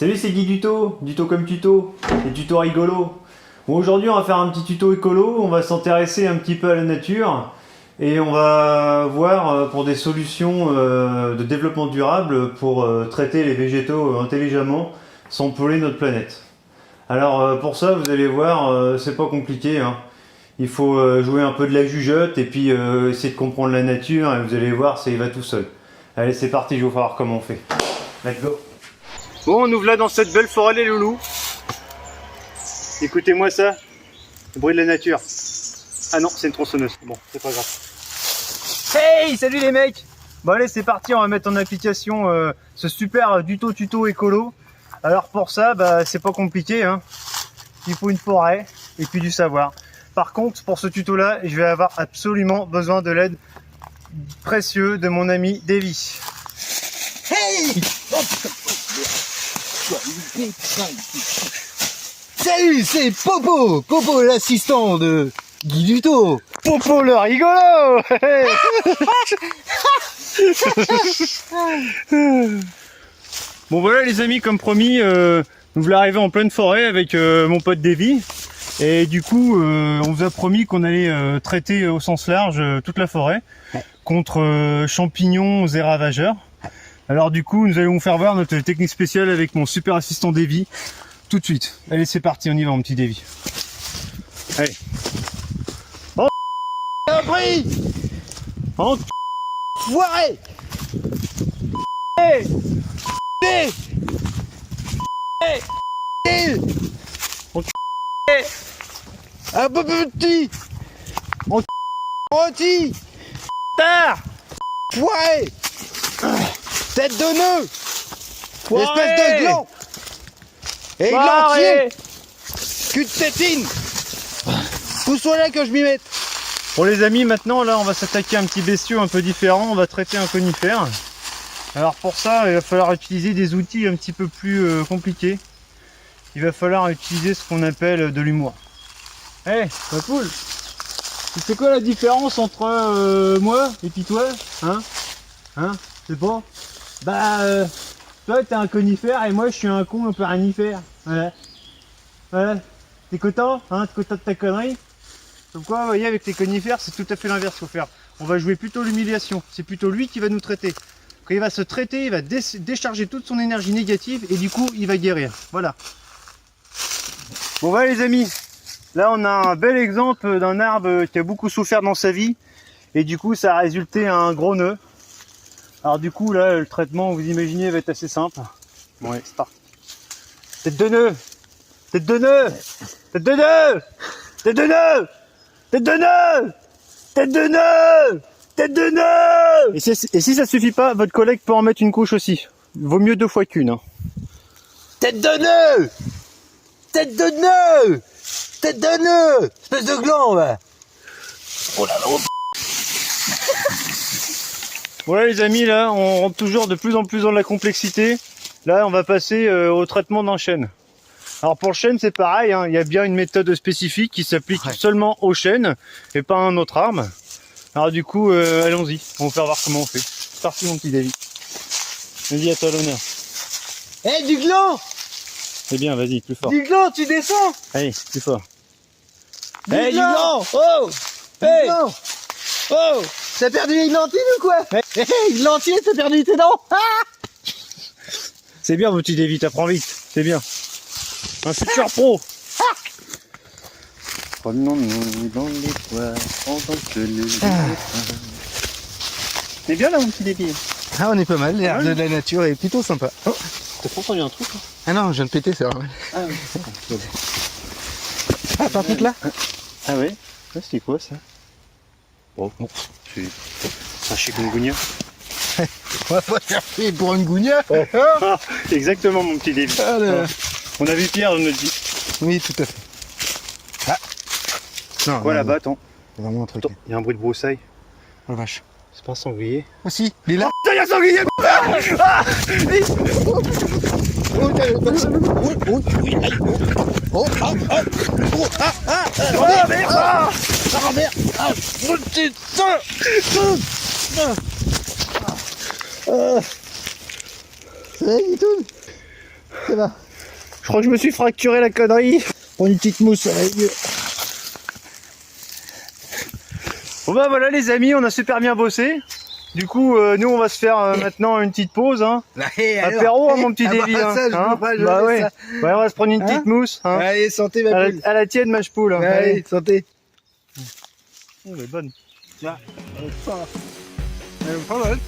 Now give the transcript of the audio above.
Salut, c'est Guy Duto comme tuto, les tutos rigolos. Bon, aujourd'hui on va faire un petit tuto écolo, on va s'intéresser un petit peu à la nature et on va voir pour des solutions de développement durable pour traiter les végétaux intelligemment sans polluer notre planète. Alors pour ça, vous allez voir, c'est pas compliqué, hein. Il faut jouer un peu de la jugeote et puis essayer de comprendre la nature et vous allez voir, ça y va tout seul. Allez, c'est parti, je vais vous faire voir comment on fait. Let's go. Bon, on ouvre là dans cette belle forêt les loulous. Écoutez-moi ça, le bruit de la nature. Ah non, c'est une tronçonneuse. Bon, c'est pas grave. Hey, salut les mecs. Bon allez, c'est parti, on va mettre en application ce super tuto écolo. Alors pour ça, c'est pas compliqué, hein. Il faut une forêt et puis du savoir. Par contre, pour ce tuto là, je vais avoir absolument besoin de l'aide précieuse de mon ami Davy. Hey! Salut, c'est Popo! Popo, l'assistant de Guy Duto! Popo le rigolo. Bon voilà les amis, comme promis, nous voulons arriver en pleine forêt avec mon pote Davy. Et du coup, on vous a promis qu'on allait traiter au sens large toute la forêt contre champignons et ravageurs. Alors du coup, nous allons vous faire voir notre technique spéciale avec mon super assistant Davy tout de suite. Allez, c'est parti, on y va mon petit Davy. Allez. Oh, Appris! oh, Foiré! hey, Hey! Hey! hey. Un peu petit! Oh. Rôti! Tard. Foiré! Tête de nœud! Foiré. Espèce de gland! Et Foiré. glantier! Cul de tétine! Pousse-toi là que je m'y mette! Bon les amis, maintenant là on va s'attaquer à un petit bestiau un peu différent, on va traiter un conifère. Alors pour ça il va falloir utiliser des outils un petit peu plus compliqués. Il va falloir utiliser ce qu'on appelle de l'humour. Hé, ma poule, tu sais quoi la différence entre moi et puis toi? Hein? C'est pas? Toi t'es un conifère et moi je suis un con un peu ranifère. Voilà. Voilà. T'es content? Hein? T'es content de ta connerie? Donc quoi, vous voyez, avec les conifères, c'est tout à fait l'inverse qu'il faut faire. On va jouer plutôt l'humiliation. C'est plutôt lui qui va nous traiter. Quand il va se traiter, il va décharger toute son énergie négative et du coup, il va guérir. Voilà. Bon voilà les amis. Là, on a un bel exemple d'un arbre qui a beaucoup souffert dans sa vie. Et du coup, ça a résulté à un gros nœud. Alors du coup, là, le traitement, vous imaginez, va être assez simple. Bon, ouais, c'est parti. Tête de nœud. Tête de nœud. Tête de nœud. Tête de nœud. Tête de nœud! Tête de nœud! Tête de nœud! Et si ça suffit pas, votre collègue peut en mettre une couche aussi. Vaut mieux 2 fois qu'une. Hein. Tête de nœud! Tête de nœud! Tête de nœud! Espèce de gland, va! Oh là là! Voilà les amis, là, on rentre toujours de plus en plus dans la complexité. Là, on va passer au traitement d'un chêne. Alors pour le chêne, c'est pareil, hein, il y a bien une méthode spécifique qui s'applique seulement au chêne et pas à un autre arbre. Alors du coup, allons-y, on va vous faire voir comment on fait. C'est parti mon petit Davy. Vas-y, à toi l'honneur. Eh, du gland! C'est bien, vas-y, plus fort. Du gland, tu descends! Allez, plus fort. Du gland! Oh! Hey. Du gland! Oh! T'as perdu les lentille ou quoi? Hey. Hey, lentille, t'as perdu tes dents! Ah! C'est bien mon petit Davy, t'apprends vite, c'est bien. Un futur pro. Prenons-nous dans les toits pendant que le C'est bien là mon petit Davy. Ah, on est pas mal, l'air de la nature est plutôt sympa. Oh. T'as entendu un truc là? Ah non, je viens de péter, c'est vrai. Ah oui. Ah, par contre là? Ah ouais? C'est quoi ça? Bon, c'est un chikungunya. On va pas faire faire pour une gougnat. Ah, exactement mon petit Davy. Ah, là. On a vu Pierre dans notre vie. Oui, tout à fait. Ah. Non, Quoi non, là-bas, attends? c'est vraiment un truc. Attends, il y a un bruit de broussailles. Oh vache. C'est pas un sanglier? Ah si, il est là. Putain, il y a un sanglier! Ah Oh merde! Ah merde! Ah putain! Ça va, Guitoun? ça va. Je crois que je me suis fracturé la connerie. Prends une petite mousse, ça va aller mieux. Bon bah voilà les amis, on a super bien bossé. Du coup, nous on va se faire maintenant une petite pause. Hein. Apéro, hein, mon petit Davy. Hein, ça, je hein. comprends, je Bah laisse ouais. ça. Ouais, on va se prendre une petite Hein mousse. Hein. Allez, santé ma poule. À la tienne, ma ch'poule. Hein. Allez, santé. Oh, elle est bonne. Tiens, ça va. Elle est pas mal.